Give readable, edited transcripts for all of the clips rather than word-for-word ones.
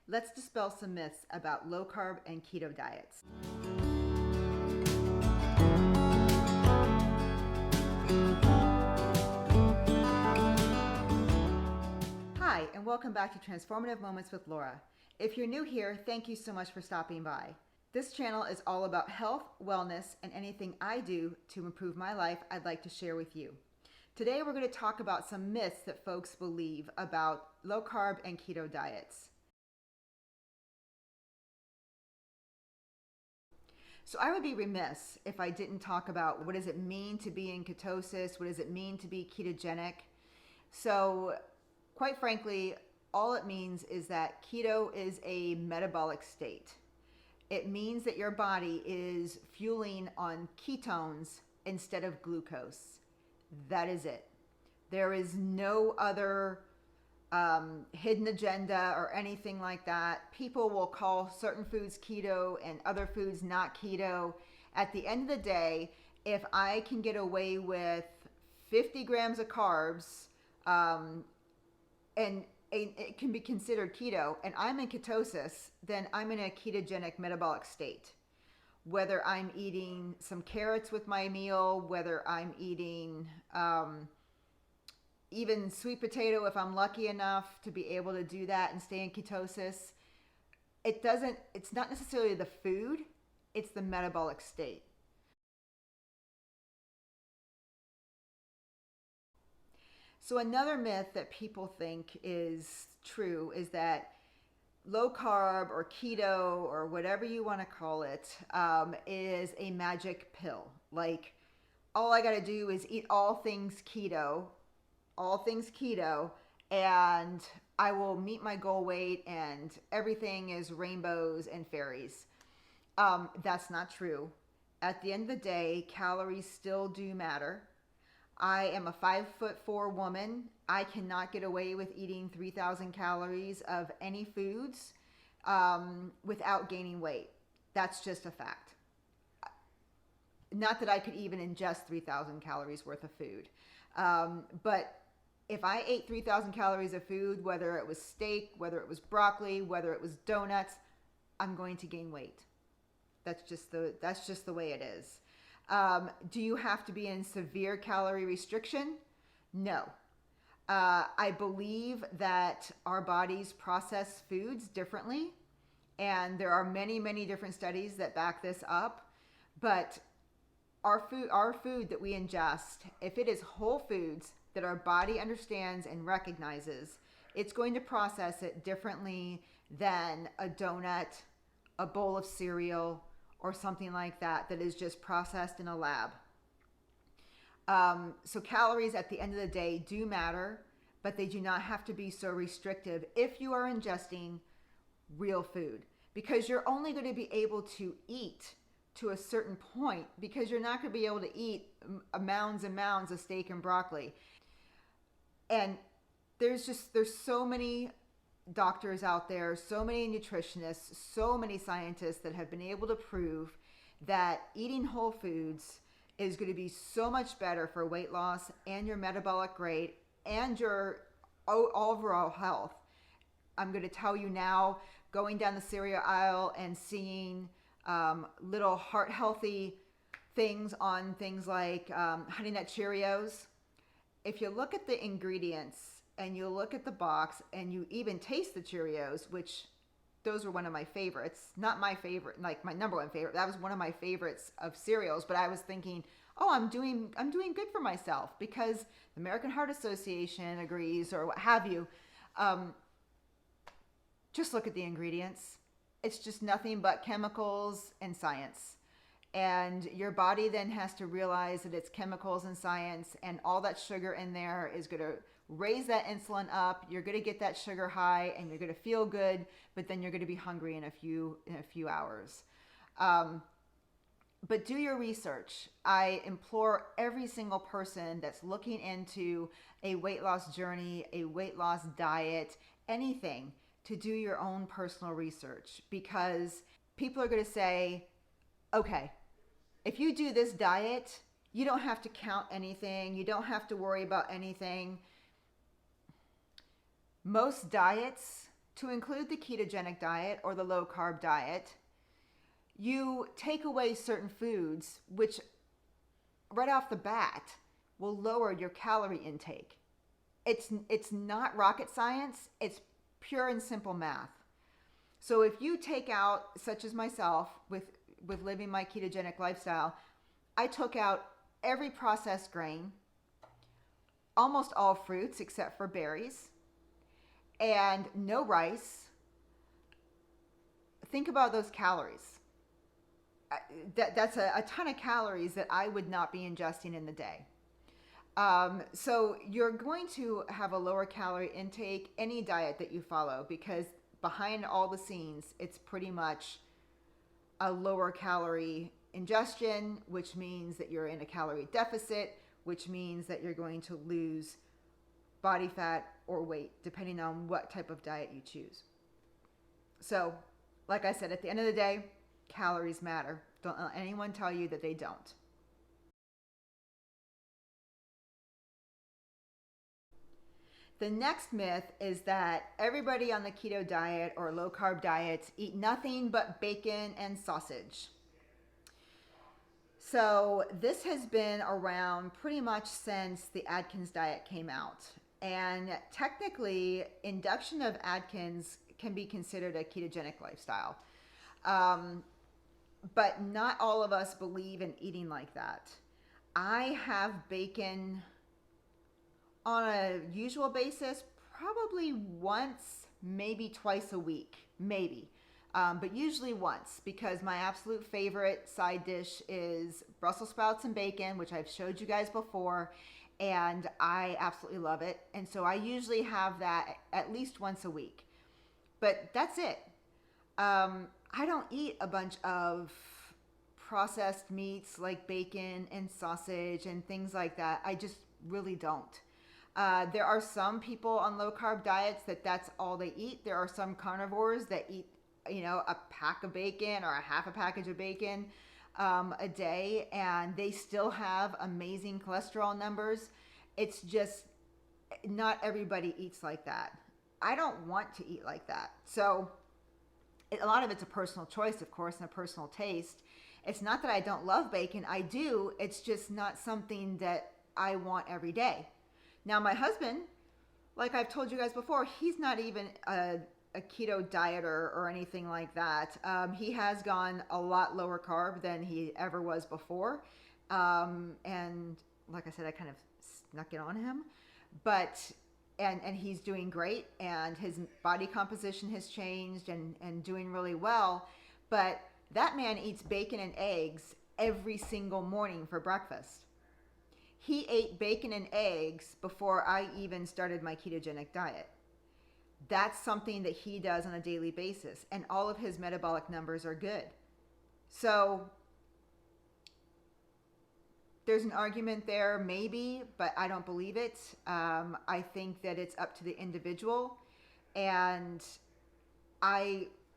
Let's dispel some myths about low carb and keto diets. Hi, and welcome back to Transformative Moments with Laura. If you're new here, thank you so much for stopping by. This channel is all about health, wellness, and anything I do to improve my life I'd like to share with you. Today we're going to talk about some myths that folks believe about low carb and keto diets. So I would be remiss if I didn't talk about what does it mean to be in ketosis, what does it mean to be ketogenic. So quite frankly, all it means is that keto is a metabolic state. It means that your body is fueling on ketones instead of glucose. That is it. There is no other hidden agenda or anything like that. People will call certain foods keto and other foods not keto. At the end of the day, if I can get away with 50 grams of carbs, and it can be considered keto, and I'm in ketosis, then I'm in a ketogenic metabolic state. Whether I'm eating some carrots with my meal, whether I'm eating even sweet potato, if I'm lucky enough to be able to do that and stay in ketosis, it's not necessarily the food, it's the metabolic state. So another myth that people think is true is that low carb or keto or whatever you want to call it is a magic pill. Like, all I got to do is eat all things keto, and I will meet my goal weight and everything is rainbows and fairies. That's not true. At the end of the day, calories still do matter. I am a 5'4" woman. I cannot get away with eating 3,000 calories of any foods without gaining weight. That's just a fact. Not that I could even ingest 3,000 calories worth of food. But if I ate 3,000 calories of food, whether it was steak, whether it was broccoli, whether it was donuts, I'm going to gain weight. That's just the way it is. Do you have to be in severe calorie restriction? No. I believe that our bodies process foods differently, and there are many, many different studies that back this up. But our food that we ingest, if it is whole foods that our body understands and recognizes, it's going to process it differently than a donut, a bowl of cereal, or something like that is just processed in a lab. So calories at the end of the day do matter, but they do not have to be so restrictive if you are ingesting real food, because you're only going to be able to eat to a certain point, because you're not going to be able to eat mounds and mounds of steak and broccoli. And there's so many doctors out there, so many nutritionists, so many scientists that have been able to prove that eating whole foods is going to be so much better for weight loss and your metabolic rate and your overall health. I'm going to tell you now, going down the cereal aisle and seeing little heart healthy things on things like Honey Nut Cheerios. If you look at the ingredients and you look at the box and you even taste the Cheerios, which those were one of my favorites, not my favorite, like my number one favorite. That was one of my favorites of cereals, but I was thinking, oh, I'm doing good for myself because the American Heart Association agrees or what have you. Just look at the ingredients. It's just nothing but chemicals and science. And your body then has to realize that it's chemicals and science, and all that sugar in there is going to raise that insulin up. You're going to get that sugar high and you're going to feel good, but then you're going to be hungry in a few hours. But do your research. I implore every single person that's looking into a weight loss journey, a weight loss diet, anything, to do your own personal research, because people are going to say, okay, if you do this diet, you don't have to count anything. You don't have to worry about anything. Most diets to include the ketogenic diet or the low carb diet, you take away certain foods, which right off the bat will lower your calorie intake. It's not rocket science. It's pure and simple math. So if you take out, such as myself, with living my ketogenic lifestyle, I took out every processed grain, almost all fruits except for berries, and no rice. Think about those calories. That's a ton of calories that I would not be ingesting in the day. So you're going to have a lower calorie intake any diet that you follow, because behind all the scenes, it's pretty much a lower calorie ingestion, which means that you're in a calorie deficit, which means that you're going to lose body fat or weight depending on what type of diet you choose. So, like I said, at the end of the day, calories matter. Don't let anyone tell you that they don't. The next myth is that everybody on the keto diet or low carb diets eat nothing but bacon and sausage. So this has been around pretty much since the Atkins diet came out. And technically, induction of Atkins can be considered a ketogenic lifestyle. But not all of us believe in eating like that. I have bacon on a usual basis, probably once, maybe twice a week, maybe. But usually once, because my absolute favorite side dish is Brussels sprouts and bacon, which I've showed you guys before, and I absolutely love it. And so I usually have that at least once a week. But that's it. I don't eat a bunch of processed meats like bacon and sausage and things like that. I just really don't. There are some people on low carb diets that's all they eat. There are some carnivores that eat, a pack of bacon or a half a package of bacon a day, and they still have amazing cholesterol numbers. It's just not everybody eats like that. I don't want to eat like that. So a lot of it's a personal choice, of course, and a personal taste. It's not that I don't love bacon. I do. It's just not something that I want every day. Now, my husband, like I've told you guys before, he's not even a keto dieter or anything like that. He has gone a lot lower carb than he ever was before. And like I said, I kind of snuck it on him. But, and he's doing great, and his body composition has changed and doing really well. But that man eats bacon and eggs every single morning for breakfast. He ate bacon and eggs before I even started my ketogenic diet. That's something that he does on a daily basis, and all of his metabolic numbers are good. So there's an argument there, maybe, but I don't believe it. I think that it's up to the individual, and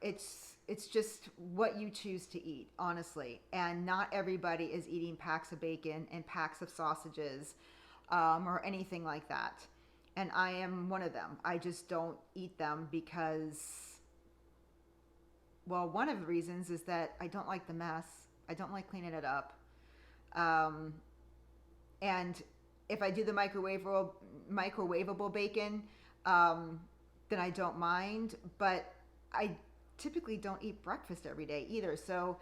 it's just what you choose to eat, honestly. And not everybody is eating packs of bacon and packs of sausages or anything like that. And I am one of them. I just don't eat them because, well, one of the reasons is that I don't like the mess. I don't like cleaning it up. And if I do the microwavable bacon, then I don't mind. But I typically don't eat breakfast every day either. So,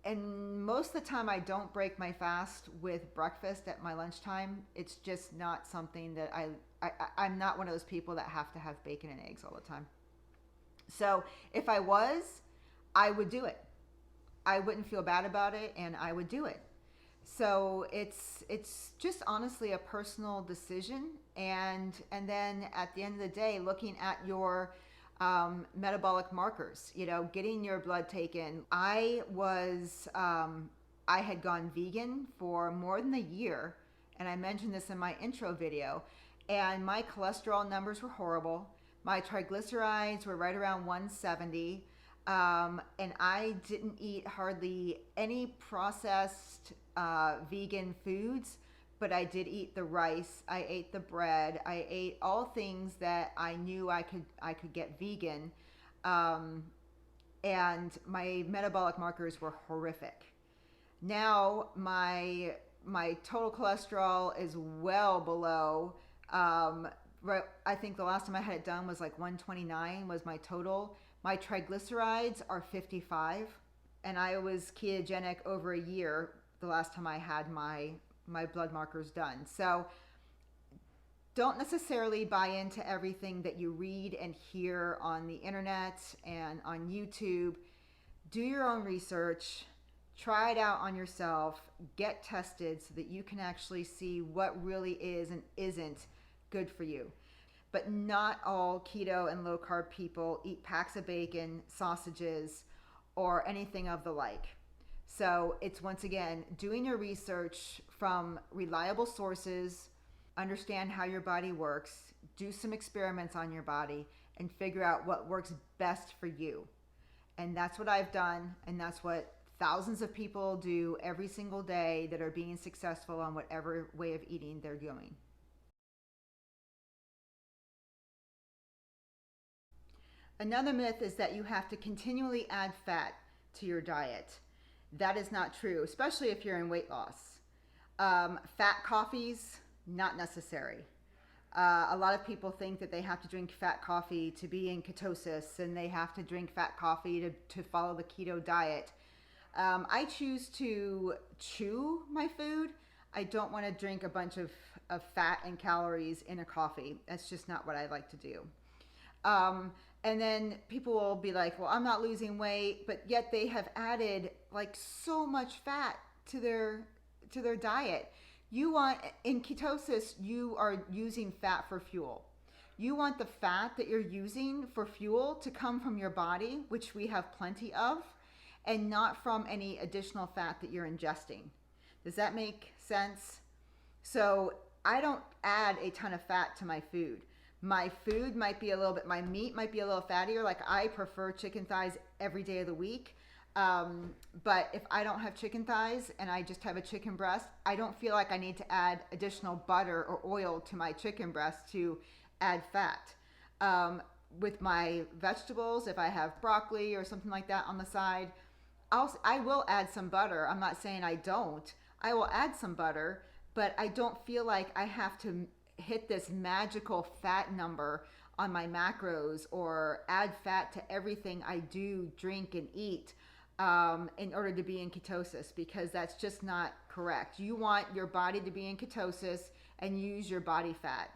and most of the time I don't break my fast with breakfast at my lunchtime. It's just not something that I'm not one of those people that have to have bacon and eggs all the time. So if I was, I would do it. I wouldn't feel bad about it, and I would do it. So it's just honestly a personal decision, and then at the end of the day, looking at your metabolic markers, getting your blood taken. I had gone vegan for more than a year, and I mentioned this in my intro video, and my cholesterol numbers were horrible. My triglycerides were right around 170, and I didn't eat hardly any processed vegan foods but I did eat the rice, I ate the bread, I ate all things that I knew I could get vegan, um, and my metabolic markers were horrific. Now my total cholesterol is well below. Um, right, I think the last time I had it done was like 129 was my total. My triglycerides are 55, and I was ketogenic over a year the last time I had my blood markers done. So don't necessarily buy into everything that you read and hear on the internet and on YouTube. Do your own research, try it out on yourself, get tested so that you can actually see what really is and isn't good for you. But not all keto and low carb people eat packs of bacon, sausages, or anything of the like. So it's once again doing your research from reliable sources, understand how your body works, do some experiments on your body, and figure out what works best for you. And that's what I've done, and that's what thousands of people do every single day that are being successful on whatever way of eating they're doing. Another myth is that you have to continually add fat to your diet. That is not true, especially if you're in weight loss. Fat coffees, not necessary. A lot of people think that they have to drink fat coffee to be in ketosis, and they have to drink fat coffee to follow the keto diet. I choose to chew my food. I don't want to drink a bunch of fat and calories in a coffee. That's just not what I like to do. Um, and then people will be like, well, I'm not losing weight, but yet they have added like so much fat to their diet. You want in ketosis, you are using fat for fuel. You want the fat that you're using for fuel to come from your body, which we have plenty of, and not from any additional fat that you're ingesting. Does that make sense? So I don't add a ton of fat to my food. My food might be a little bit, my meat might be a little fattier. Like I prefer chicken thighs every day of the week. But if I don't have chicken thighs and I just have a chicken breast, I don't feel like I need to add additional butter or oil to my chicken breast to add fat. With my vegetables, if I have broccoli or something like that on the side, I will add some butter. I'm not saying I don't. I will add some butter, but I don't feel like I have to hit this magical fat number on my macros or add fat to everything I do, drink, and eat in order to be in ketosis, because that's just not correct. You want your body to be in ketosis and use your body fat.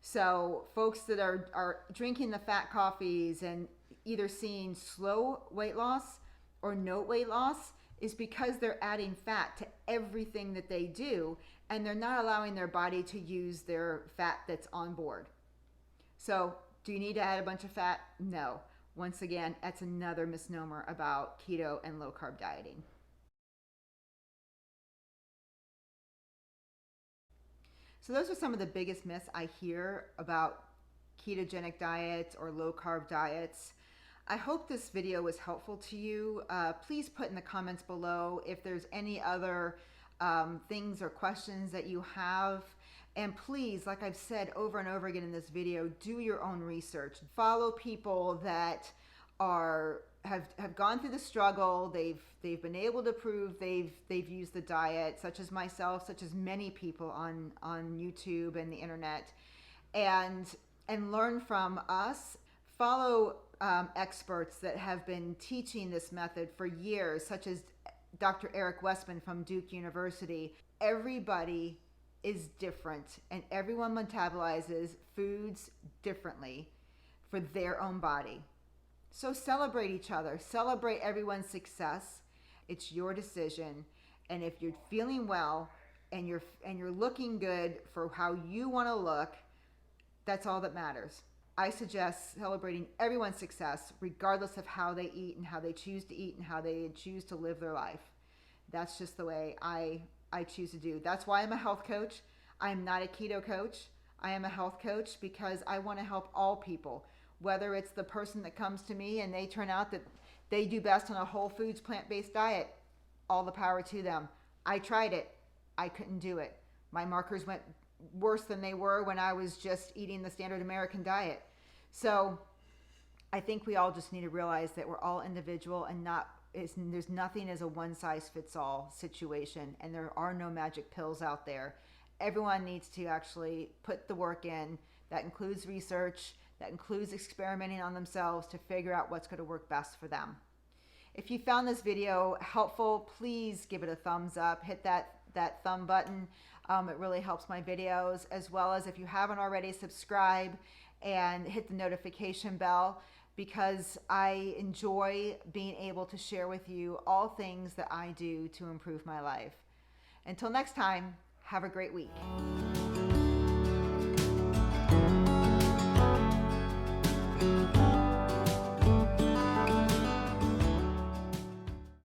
So folks that are drinking the fat coffees and either seeing slow weight loss or no weight loss is because they're adding fat to everything that they do, and they're not allowing their body to use their fat that's on board. So do you need to add a bunch of fat? No. Once again, that's another misnomer about keto and low carb dieting. So those are some of the biggest myths I hear about ketogenic diets or low carb diets. I hope this video was helpful to you. Please put in the comments below if there's any other things or questions that you have. And please, like I've said over and over again in this video, do your own research. Follow people that have gone through the struggle. They've been able to prove they've used the diet, such as myself, such as many people on YouTube and the internet, and learn from us. Follow experts that have been teaching this method for years, such as Dr. Eric Westman from Duke University. Everybody is different, and everyone metabolizes foods differently for their own body. So celebrate each other, celebrate everyone's success. It's your decision, and if you're feeling well and you're looking good for how you want to look, that's all that matters. I suggest celebrating everyone's success regardless of how they eat and how they choose to eat and how they choose to live their life. That's just the way I choose to do. That's why I'm a health coach. I'm not a keto coach. I am a health coach because I want to help all people, whether it's the person that comes to me and they turn out that they do best on a whole foods plant-based diet. All the power to them. I tried it. I couldn't do it. My markers went worse than they were when I was just eating the standard American diet. So I think we all just need to realize that we're all individual, and there's nothing as a one size fits all situation, and there are no magic pills out there. Everyone needs to actually put the work in. That includes research, that includes experimenting on themselves to figure out what's going to work best for them. If you found this video helpful, please give it a thumbs up. Hit that thumb button. It really helps my videos, as well as if you haven't already, subscribe and hit the notification bell, because I enjoy being able to share with you all things that I do to improve my life. Until next time, have a great week.